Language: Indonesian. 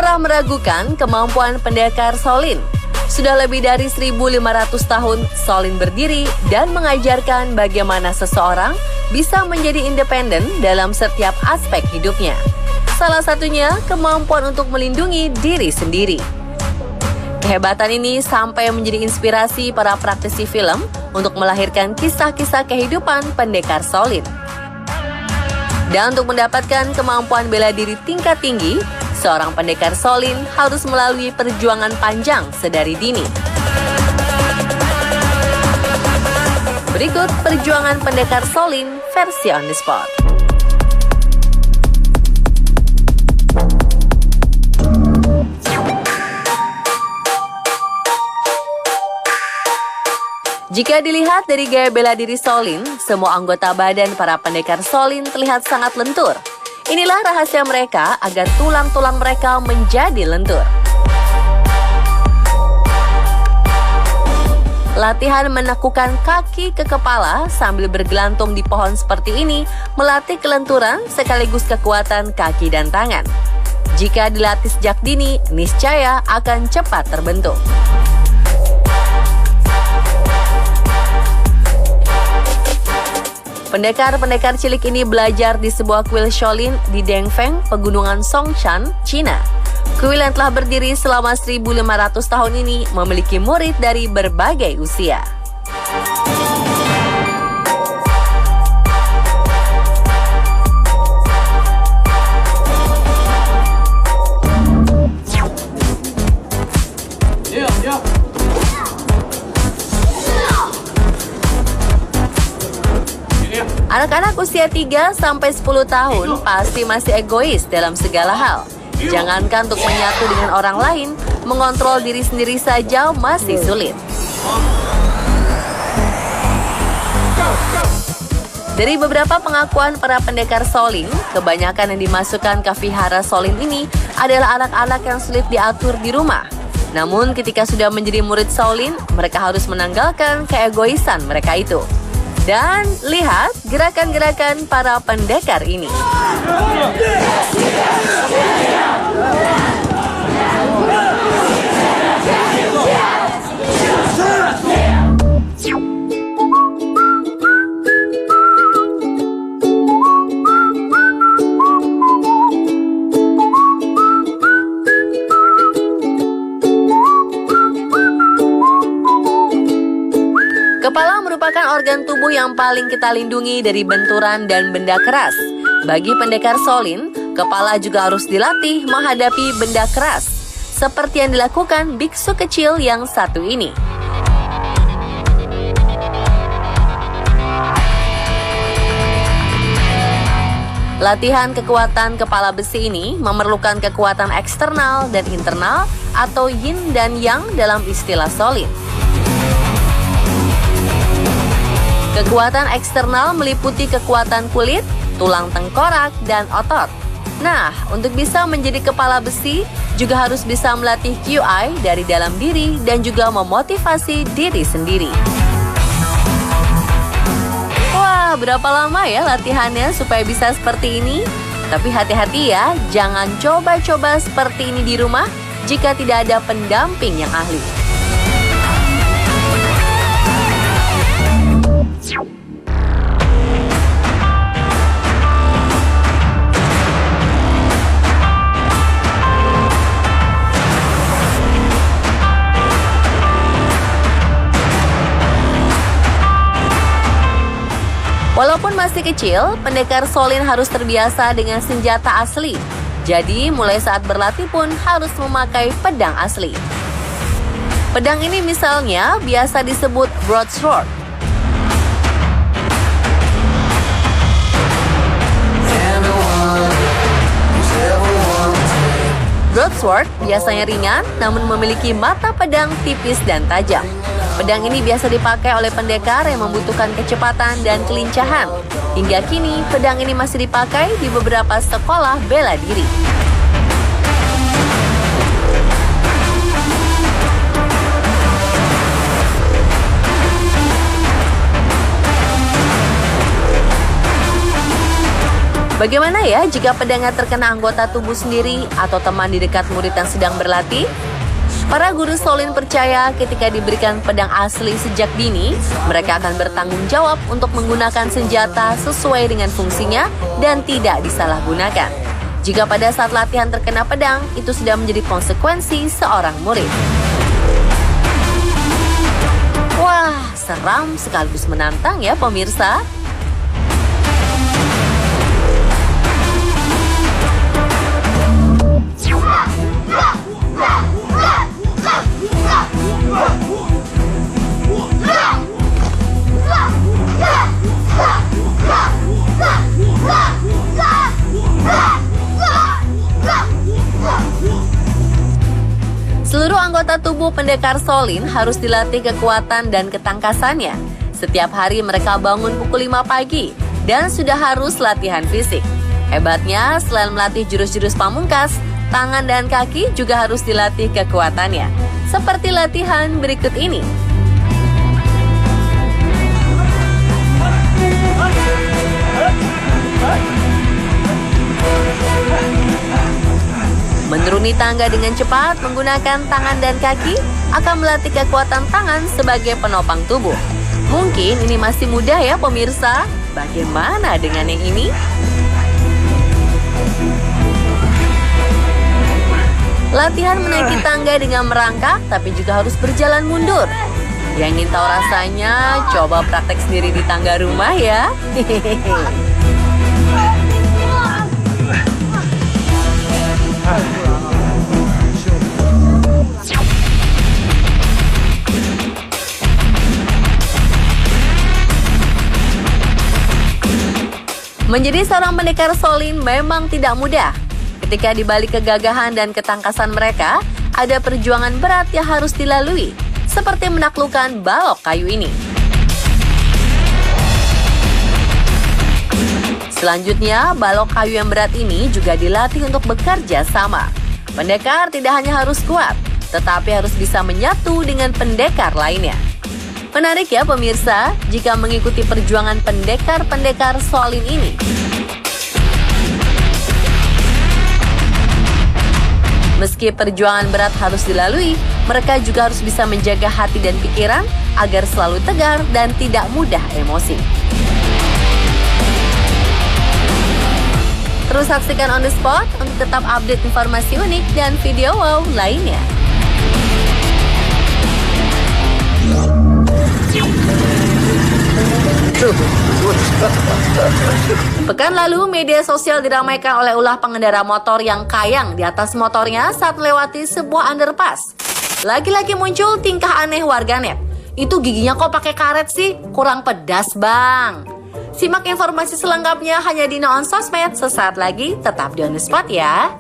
pernah meragukan kemampuan pendekar Shaolin. Sudah lebih dari 1.500 tahun Shaolin berdiri dan mengajarkan bagaimana seseorang bisa menjadi independen dalam setiap aspek hidupnya. Salah satunya kemampuan untuk melindungi diri sendiri. Kehebatan ini sampai menjadi inspirasi para praktisi film untuk melahirkan kisah-kisah kehidupan pendekar Shaolin. Dan untuk mendapatkan kemampuan bela diri tingkat tinggi, seorang pendekar Shaolin harus melalui perjuangan panjang sedari dini. Berikut perjuangan pendekar Shaolin versi on the spot. Jika dilihat dari gaya bela diri Shaolin, semua anggota badan para pendekar Shaolin terlihat sangat lentur. Inilah rahasia mereka agar tulang-tulang mereka menjadi lentur. Latihan menekukkan kaki ke kepala sambil bergelantung di pohon seperti ini melatih kelenturan sekaligus kekuatan kaki dan tangan. Jika dilatih sejak dini, niscaya akan cepat terbentuk. Pendekar-pendekar cilik ini belajar di sebuah kuil Shaolin di Dengfeng, Pegunungan Songshan, Cina. Kuil yang telah berdiri selama 1.500 tahun ini memiliki murid dari berbagai usia. Anak-anak usia 3-10 tahun pasti masih egois dalam segala hal. Jangankan untuk menyatu dengan orang lain, mengontrol diri sendiri saja masih sulit. Dari beberapa pengakuan para pendekar Shaolin, kebanyakan yang dimasukkan ke vihara Shaolin ini adalah anak-anak yang sulit diatur di rumah. Namun ketika sudah menjadi murid Shaolin, mereka harus menanggalkan keegoisan mereka itu. Dan lihat gerakan-gerakan para pendekar ini. Kepala merupakan organ tubuh yang paling kita lindungi dari benturan dan benda keras. Bagi pendekar Shaolin, kepala juga harus dilatih menghadapi benda keras, seperti yang dilakukan biksu kecil yang satu ini. Latihan kekuatan kepala besi ini memerlukan kekuatan eksternal dan internal atau yin dan yang dalam istilah Shaolin. Kekuatan eksternal meliputi kekuatan kulit, tulang tengkorak, dan otot. Nah, untuk bisa menjadi kepala besi, juga harus bisa melatih QI dari dalam diri dan juga memotivasi diri sendiri. Wah, berapa lama ya latihannya supaya bisa seperti ini? Tapi hati-hati ya, jangan coba-coba seperti ini di rumah jika tidak ada pendamping yang ahli. Walaupun masih kecil, pendekar Shaolin harus terbiasa dengan senjata asli. Jadi, mulai saat berlatih pun harus memakai pedang asli. Pedang ini misalnya biasa disebut broadsword. Broadsword biasanya ringan, namun memiliki mata pedang tipis dan tajam. Pedang ini biasa dipakai oleh pendekar yang membutuhkan kecepatan dan kelincahan. Hingga kini, pedang ini masih dipakai di beberapa sekolah bela diri. Bagaimana ya jika pedangnya terkena anggota tubuh sendiri atau teman di dekat murid yang sedang berlatih? Para guru Shaolin percaya ketika diberikan pedang asli sejak dini, mereka akan bertanggung jawab untuk menggunakan senjata sesuai dengan fungsinya dan tidak disalahgunakan. Jika pada saat latihan terkena pedang, itu sudah menjadi konsekuensi seorang murid. Wah, seram sekaligus menantang ya pemirsa. Seluruh anggota tubuh pendekar Shaolin harus dilatih kekuatan dan ketangkasannya. Setiap hari mereka bangun pukul 5 pagi dan sudah harus latihan fisik. Hebatnya, selain melatih jurus-jurus pamungkas, tangan dan kaki juga harus dilatih kekuatannya. Seperti latihan berikut ini. Menuruni tangga dengan cepat menggunakan tangan dan kaki akan melatih kekuatan tangan sebagai penopang tubuh. Mungkin ini masih mudah ya pemirsa. Bagaimana dengan yang ini? Latihan menaiki tangga dengan merangkak tapi juga harus berjalan mundur. Yang ingin tahu rasanya, coba praktek sendiri di tangga rumah ya. Menjadi seorang pendekar Shaolin memang tidak mudah. Ketika di balik kegagahan dan ketangkasan mereka, ada perjuangan berat yang harus dilalui, seperti menaklukkan balok kayu ini. Selanjutnya, balok kayu yang berat ini juga dilatih untuk bekerja sama. Pendekar tidak hanya harus kuat, tetapi harus bisa menyatu dengan pendekar lainnya. Menarik ya pemirsa, jika mengikuti perjuangan pendekar-pendekar Shaolin ini. Meski perjuangan berat harus dilalui, mereka juga harus bisa menjaga hati dan pikiran agar selalu tegar dan tidak mudah emosi. Terus saksikan On The Spot untuk tetap update informasi unik dan video wow lainnya. Pekan lalu, media sosial diramaikan oleh ulah pengendara motor yang kayang di atas motornya saat melewati sebuah underpass. Lagi-lagi muncul tingkah aneh warganet. Itu giginya kok pakai karet sih? Kurang pedas bang. Simak informasi selengkapnya hanya di On Sosmed. Sesaat lagi, tetap di On The Spot ya.